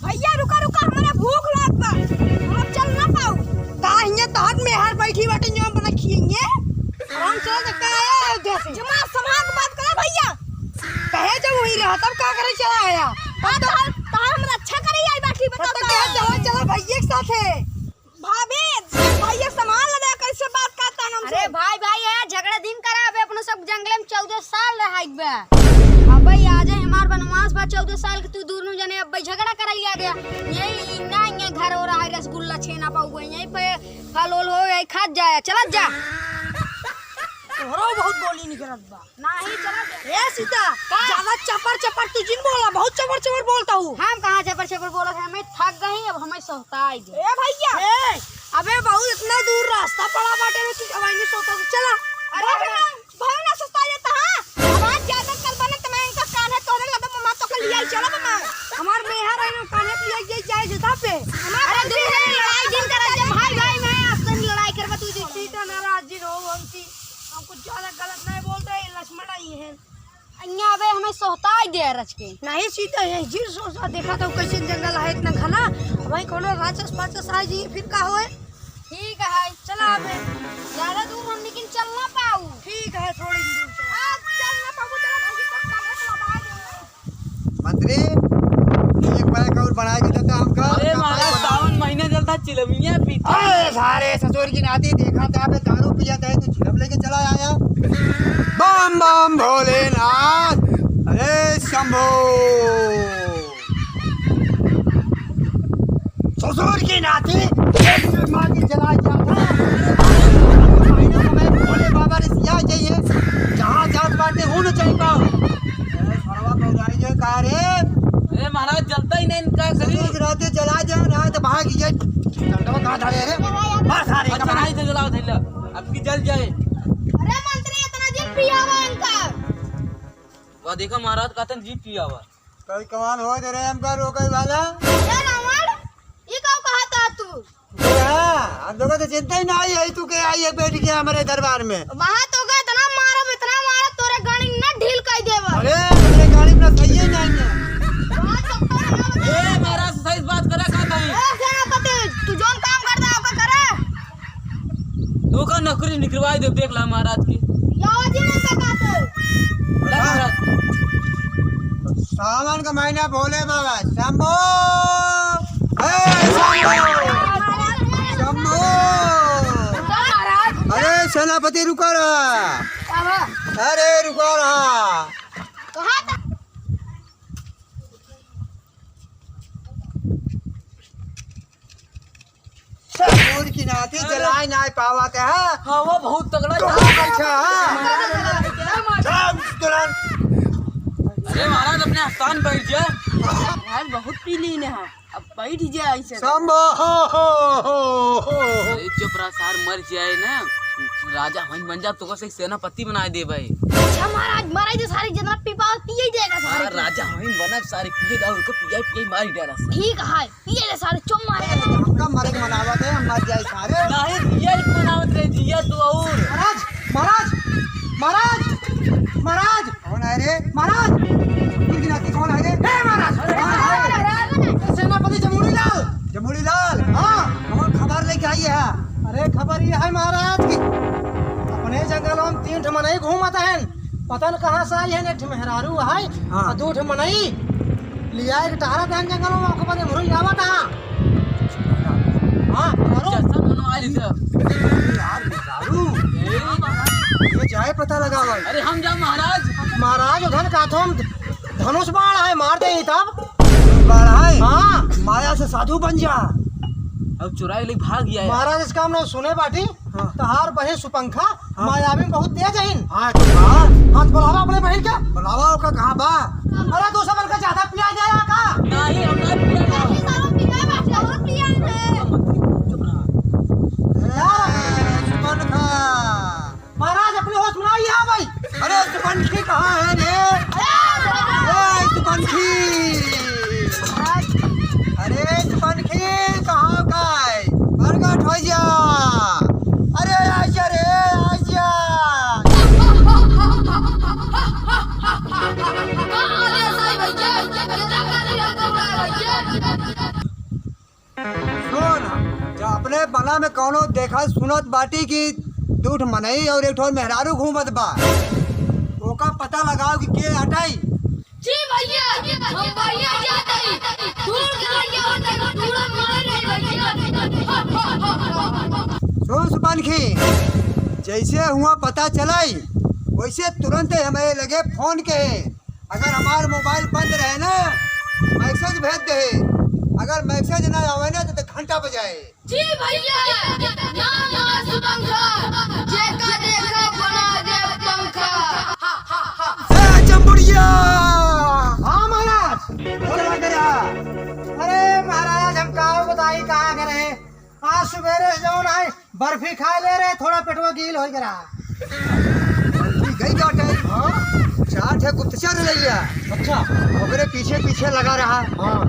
भैया रुका रुका, हमारा भूख लाग बा, हम अब चल ना पाऊ। काहे तहत में हर बैठी बाटे जो हम बना खिएंगे। आराम से का आया अयोध्या से। जमा समाज के बात करे भैया। कहे जब वही रहा तब का करे चला आया। तो हम अच्छा करे आई बाकी बता तो कहे चलो चलो भैया के साथ है। भाभी भैया सामान लगा कैसे बात करता ना। अरे भाई भाई है झगड़ा दिन करा अबे अपनो सब जंगल में 14 साल रहाइक बा। अब भाई आ जाए हमार बनवास बा 14 साल के तू दूर न जाने अब भाई झगड़ा करा लिया गया। यही ना ये घर हो रहा है रसगुल्ला छेना पाऊ यहीं पे फल ओल हो यही खा जाए चला जा। तोहरो बहुत बोली निकलत बा। नहीं चला जा। ए सीता ज्यादा चपर चपर तू जिन बोला, बहुत चपर चपर बोलता हूँ। हम कहाँ चपर चपर बोला था, हमें थक गई अब हमें सोहताई दे। ए भैया ए अबे बहुत इतना दूर रास्ता पड़ा बाटे में तू हवाई नहीं सोता चला। अरे भाई ना सोता जाता हां आवाज ज्यादा कर बने तो मैं इनका कान है तोड़ने लगा मम्मा तो कर लिया चला तो मैं हमार मेहर है कान है लिया जाए जता पे। अरे दूर है लड़ाई दिन करा दे भाई भाई मैं आपसे लड़ाई करवा तू सीता नाराज जी हो हमसी हम कुछ ज्यादा गलत नहीं बोलते लक्ष्मण आई है अन्या अबे हमें सोहताई दे रच के नहीं सीता है जी सोचा देखा तो कैसे जंगल है इतना घना भाई कोनो राक्षस पाचस आ जी फिर का होए। ठीक है चला अबे ज्यादा दूर हम लेकिन चल ना पाऊ। ठीक है थोड़ी दूर चल ना पाऊ चला भाई को काम है मंत्री एक पैक और बनाए के देता हमका। अरे महाराज सावन महीने चलता चिलमिया पीता। अरे सारे ससुर की नाती देखा था पे दारू पिया था तू चिलम लेके चला आया। बम बम भोलेनाथ अरे शंभो ससुर की नाती मां की जला जाता महीने में मैं भोले बाबा ने सिया चाहिए जहां जात बाटे हूं न चाहिए पाओ। अरे सरवा बौराई जो का रे अरे महाराज जलता ही नहीं इनका शरीर। ससुर की नाती जला जाओ ना तो भाग ये डंडवा कहां धरे रे मार सारे अच्छा नहीं तो जलाओ थैला अब की जल जाए। अरे मंत्री इतना जीप पिया हुआ इनका। वह देखो महाराज कहते हैं जीप पिया हुआ। कई कमान हो दे रहे हमका रोके वाला। ए रावण ये का कहा था तू। हम लोगों तो चिंता ही ना आई है तू के आई है बैठ के हमारे दरबार में। वहां तो गए इतना मारा तोरे गाड़ी न ढील कर देव। अरे मेरे गाड़ी में सही है नहीं है। ए महाराज सही बात करा कहता है। ए सेनापति तू जोन काम करता है ओका करे। तो का नौकरी निकलवाई दे देख ला महाराज की। यावजी ने का कहते। बड़ा महाराज सावन का महीना भोले बाबा शंभो शंभो। अरे सेनापति रुका रहा अरे रुका रहा। कहां था ससुर की नाती जलाए ना पावा का हाँ वो बहुत तगड़ा अच्छा। अरे महाराज अपने स्थान बैठ जाए। यार बहुत पीली ने अब बैठ जाए ऐसे। शंभो अरे चुप रहा सार मर जाए ना राजा वहीं बन जा तो से सेनापति बनाए दे भाई। अच्छा महाराज जो सारी जितना पीपा पिए जाएगा सारे सारे। राजा वहीं बना सारे पिए जाओ उनको पिए मार डाला। ठीक है पिए ले सारे चुम मारे। हमका मरे के मनावा थे हम मर जाए सारे। नहीं पिए बनावत रे जिया तू और महाराज महाराज महाराज महाराज कौन है रे महाराज उनकी नाती कौन है रे। हे महाराज सेनापति जमुड़ी लाल हाँ कौन खबर लेके आई है। अरे खबर ये है महाराज की अपने जंगलों में 3 ठे मनई घूमता है पता न कहाँ से आई है। एक मेहरारू है और 2 ठे मनई लिया एक टहरा देन जंगलों में आपको पता मुरई आवत है। हाँ जैसा मनो आई थे यार मेहरारू ये जाए पता लगा भाई। अरे हम जा महाराज उधर का तुम धनुष बाण है मार दे तब बाण है। हाँ माया से साधु बन जा। अब चुराई ले भाग गया है। महाराज इसका हमने सुने बाटी तहार बहन सुपंखा मायावी में बहुत तेज है। हाथ बुलावा अपने बहन के बुलावा का कहाँ बा। अरे दूसरा बन का ज्यादा पिया जाएगा का नहीं हम ना पिया सारा पिए बैठ और पिया है। चुप रहा। सुपंखा महाराज अपने होश में आई है भाई। अरे सुपंखी कहाँ है रे सुपंखी। अरे सुपंखी कहाँ का है प्रकट हो जा। अरे आजा रे आजा। अरे साई भैया सुन, जो अपने बना में कौनो देखा सुनत बाटी की दूठ मनई और एक ठो मेहरारू घूमत बा, ओका पता लगाओ कि के हटाई। जी भैया हम भैया जाते हैं दूर भैया होते हैं दूर भैया। सुन सुपनखी, जैसे हुआ पता चलाई वैसे तुरंत हमें लगे फोन के। अगर हमार मोबाइल बंद रहे ना मैसेज भेज दे, अगर मैसेज ना आवे ना तो घंटा बजाए। जी भैया नाम सुपंखा जेका देखा बना दे पंखा। जमुड़िया। हाँ महाराज, बोला तेरा। अरे महाराज हम का बताई कहाँ करे, आज सवेरे जो ना बर्फी खा ले रहे, थोड़ा पेटवा गील हो गया। गई बाटे। हाँ, चार ठे गुप्तचर लिया। अच्छा, ओकरे पीछे पीछे लगा रहा। हाँ,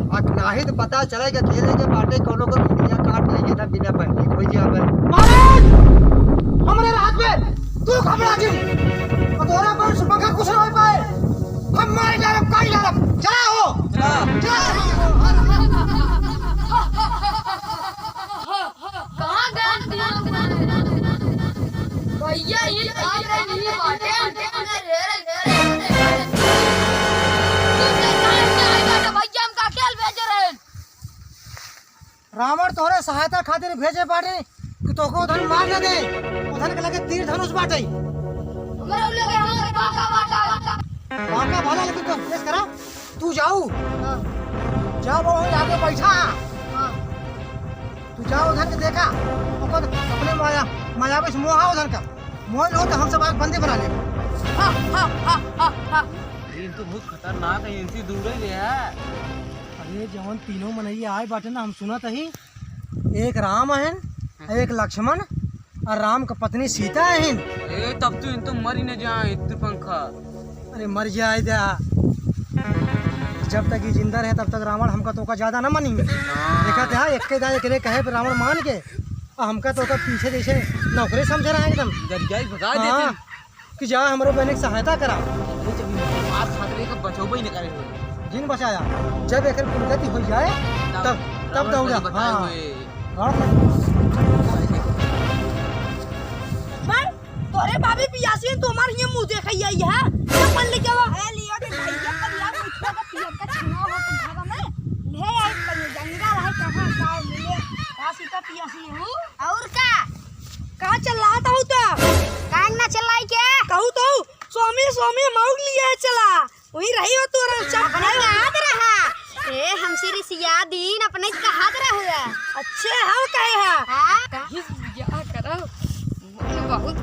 और नाही तो पता चले कि अकेले के बाटे कोनो को दुनिया काट लेंगे ना बिना पहले कोई जी आवे। महाराज, हमारे रात में तू घबरा क्यों? तोरा पर सुपंखा कुछ ना हो पाए। हम मारे जा रहे, काई जा रहे। चला हो, चला। कहाँ गए भैया? ये नहीं बाटे भैया हम का खेल भेज रहे। रावण तोहरे सहायता खातिर भेजे बाटे कि तोको उधर मार न दे, उधर के लगे तीर धनुष बाटे। हमारे लगे हमारे बाका बाटा बाका भला लेकिन तो पेश करा। तू जाऊ, जाओ वो आगे बैठा। तू जाओ उधर के देखा, ओकर अपने मायावी से मोहा उधर का मोह लो तो हम सब आग बंदी बना ले। ये तो बहुत खतरनाक है, इनसे दूर ही है। अरे जवन तीनों मनैया आए बाटे ना, हम सुनत ही एक राम हन, एक लक्ष्मण और राम का पत्नी सीता हन। ए तब तो इन तो मर ही न जाए पंखा। अरे मर जाए जा, जब तक ये जिंदा रहे तब तक रावण हमका तो का ज्यादा न मानेंगे। देखा था एक के दाए के कहे रावण मान के और हमका तो का पीछे जैसे नौकरी समझ रहा है एकदम। दरिया भगा हाँ, देते कि जा हमारे बहन की सहायता करा। मार खातरे का बचौबा ही न करे हुए। जिन बचाया, जब एक कुलगति हो जाए तब दौड़ा। हाँ, तोरे भाभी पियासी तो हमारे ये मुंह देखैया है। अपन लेके आवा है लिया के भैया का लिया मुझको का पिया का छुना हो तो घर में ले आई कने जंगल है कहां का मिले कासी का पियासी हूं। और का कहां चल रहा था तो काहे ना चलाई के कहू तो स्वामी मौग लिया चला वही रही हो तोरा चप याद रहा। ए हमसे रिसिया दिन अपने का हाथ रहा। अच्छे हम कहे है हां क्या करो बहुत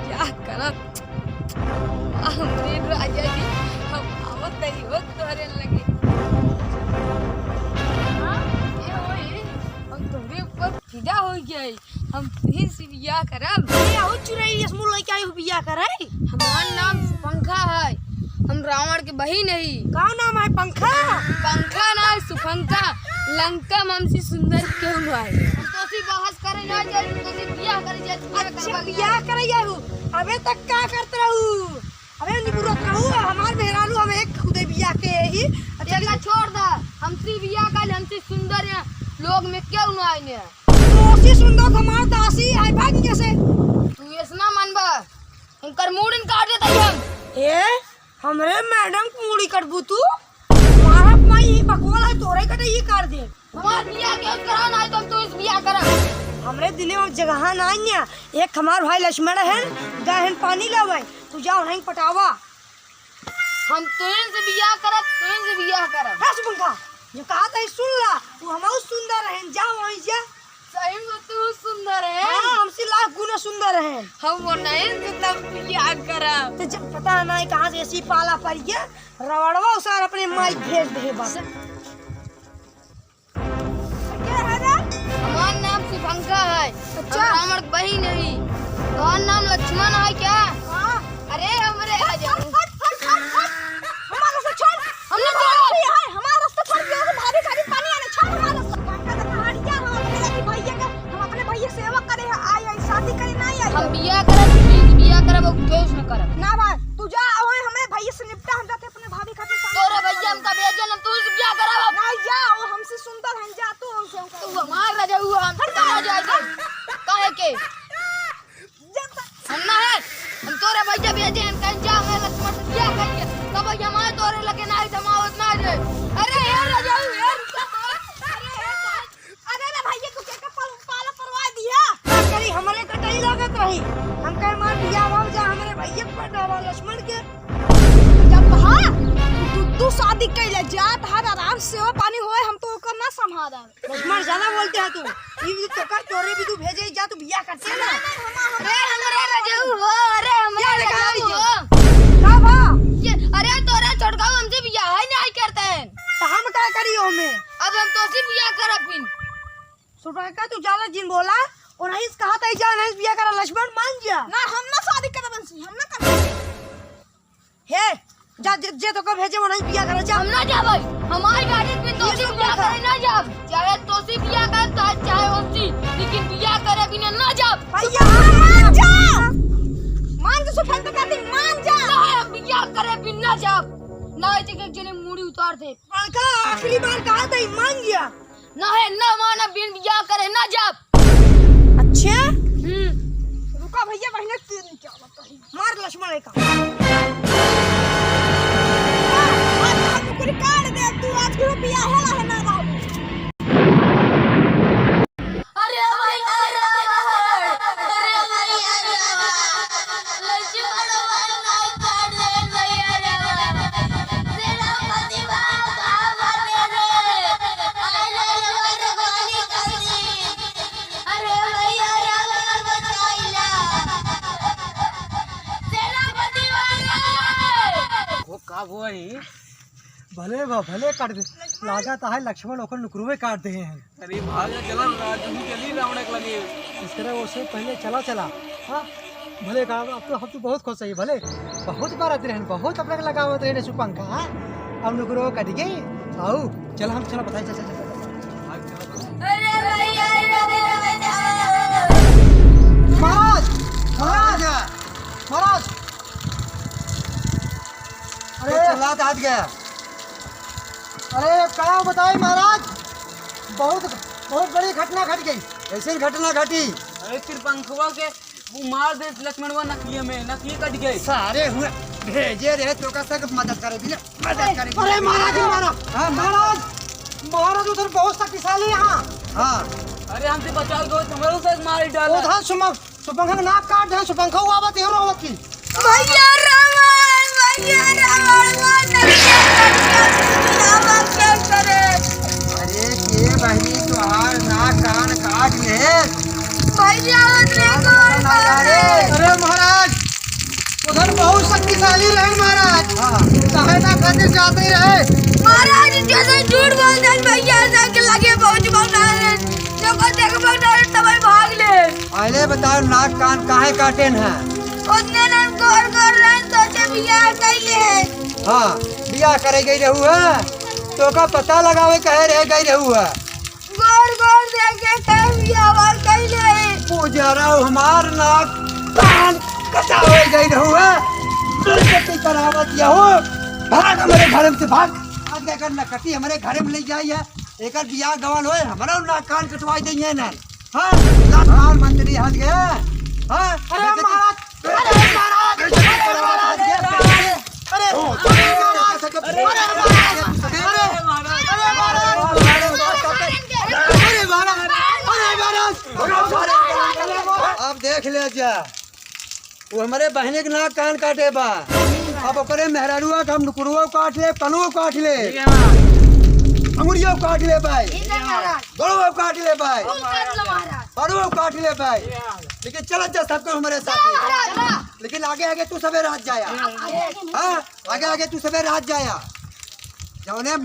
क्या करब हमरे राजा जी हम आवत तरी हो तोरे लगे। हां ये होई हम तोरे ऊपर फिदा हो गई, हम फिर से बियाह करब। ए आओ चुरई इसमु लइका आई बियाह करे। हमार नाम पंखा है, हम रावण के बहिन नहीं। का नाम है पंखा? पंखा ना सुपंखा, लंका हमसे सुंदर क्यों है? तोसी बहस करे ना जाए, तोसी बियाह करे जाए। अच्छा बियाह करे जाऊ, अबे तक का करत रहू? अबे निपुरत रहू, हमार मेहरानू हम एक खुदे बियाह के ही। अच्छा का छोड़ दा, हमसे बियाह कर, हमसे सुंदर है लोग में क्यों ना आईने? तोसी सुंदर हमार दासी है भाग्य से। तू ऐसा मनबा उनकर मूड़न काट देता हम। ए हमरे मैडम को मूड़ी कटबू तू? मारा माई बकवाल है तोरे कटे ये कर दे। हमार बियाह के करा ना तो तू इस बियाह करा। हमरे दिने में जगह ना आइया, एक हमार भाई लक्ष्मण है गहन पानी लावे, तू जाओ नहीं पटावा। हम तुइन से बियाह करब, तुइन से बियाह करब। बस बुंगा जो कहा था सुन ला, तू हमहु सुंदर है, जा वहीं जा। सही में तू सुंदर है। हां हमसे लाख गुना सुंदर है। हम वो नहीं तो तब बियाह करब। तो जब पता नहीं कहां से ऐसी पाला पड़ गया, रवड़वा उसार अपने माई भेज दे बस। हमारा नाम सुपंखा है। अच्छा हमार बहिन नहीं। तुम्हारा नाम लक्ष्मण है क्या? हाँ। अरे हमरे आ जाओ। हमारा रास्ता छोड़। हमने तो है हमारा रास्ता छोड़ दिया तो भाभी खाली पानी आने छोड़ हमारा रास्ता। पंखा तो कहानी क्या हम अपने भैया का, हम अपने भैया सेवा करे आई शादी करे नहीं आई। हम बियाह करब, बियाह करब केस न करब। ना भाई तू जा, ओए हमें भैया से निपटा, हम जाते अपने भाभी खातिर। तोरे भैया हमका हम तू से क्या करावा नहीं जा वो हमसे सुनता हम जा तू हमसे तू हमार राजा हुआ हम कहां जाएगा काहे के हम ना है हम तोरे भैया भेजे हम कहीं जा मैं लक्ष्मण से क्या कहिए तब हमारे तोरे लगे नहीं जमावत ना रे अरे यार राजा यार अरे ना भैया तू क्या पाला परवा दिया करी हमारे कटाई लागत रही हम कह मार दिया बाबू जा हमारे भैया पर डावा लक्ष्मण के जब हां तू शादी कैले जात हर आराम से हो पानी होए हम तो ओकर ना संभाला लक्ष्मण ज्यादा बोलते है तू ई भी तो कर तोरे भी तू भेजे जा तू बियाह करते ना अरे हमारे राजा हो अरे हमारे राजा हो का बा ये अरे तोरे छोटका हमसे बियाह ही नहीं करते हैं तो हम क्या करियो में अब हम तो से बियाह करब फिर सुबह का तू ज्यादा जिन बोला और नहीं कहा था जा नहीं बियाह करा लक्ष्मण मान जा ना हम ना शादी करब बंसी हम ना कर हे जा जे तो को भेजे वो नहीं बियाह करा जा हम ना जा भाई हमारी गाड़ी पे तो से बियाह करे ना जा चाहे तो से बियाह कर चाहे हमसे लेकिन बियाह करे बिना ना जा भैया मान जा मान के सुफल पे कहती मान जा ना बियाह करे बिना जा ना एक जने मुड़ी उतार दे बड़का आखिरी बार कहा था मान गया ना है ना माना बिन बियाह करे ना जा अच्छा रुका भैया बहने तीर नहीं क्या बताई मार लक्ष्मण का काट दे तू आज को बियाह है ना बाबू अरे भाई अरे भाई लक्ष्मण वाला काट दे भैया रे तेरा पति बाबा मरे रे अरे रे गोली कर दी अरे भैया रे बचाइला तेरा पति वाला वो का हुआ ही भले काट दे लागत है लक्ष्मण ओकर नुकरुवे काट दे हैं। अरे भाग चला राजू चली रावण के लगे इस तरह उसे पहले चला हाँ भले का अब तो हम तो बहुत खुश है भले बहुत बार आते रहे बहुत अपने लगावत रहे सुपंखा हाँ अब नुकरुवे काट गए आओ चल हम चला बताई चल अरे भैया रे महाराज महाराज महाराज अरे हाथ गया अरे क्या बताए महाराज बहुत बड़ी घटना घट गई ऐसी घटना घटी अरे फिर पंखवा के वो मार दे लक्ष्मणवा नकली में नकली कट गए सारे हुए भेजे रहे तो का सब मदद करे बिना मदद करे अरे महाराज मारा हां महाराज उधर बहुत शक्तिशाली हां हां अरे हमसे बचाओ दो तुम्हारे से मार डाला उधर सुपंखा नाक काट दे सुपंखा आवत है रोवत की भैया रावण अरे ये बहनी तुहार नाक कान काट ले अरे महाराज उधर बहुत शक्तिशाली रहे महाराज चाहे ना खातिर जाते ही रहे महाराज जैसे झूठ बोलते हैं भैया के लगे पहुंच बोलते हैं जो को देख बोलते हैं तब भाग ले पहले बताओ नाक कान काहे काटे हैं उतने ना गौर रहे सोचे बियाह कैले है हाँ बियाह करे गई रहू है तो का पता लगावे कहे रह गई रहू है गौर देख के कह बियाह कैले है पूजरा हमार नाक कान कटावे गई रहू है दुर्गति करावत यहो भाग हमारे घर से भाग आज क्या करना कटी हमारे घर में ले जाई है एकर बियाह गवान होए हमारा नाक कान कटवाई देंगे ना हाँ लाल मंत्री हाथ गया हाँ अरे महाराज अब देख ले जा वो हमारे बहने के नाक कान काटे बा अब ओकरे मेहरारुआ का हम नुकरुआ काट ले कनुआ काट ले अंगुरियों काट ले भाई गोड़ों काट ले भाई बड़ों काट ले भाई लेकिन चल जा सबको हमारे साथ लेकिन आगे तू सबे रात जाया हाँ आगे तू सबे रात जाया जौने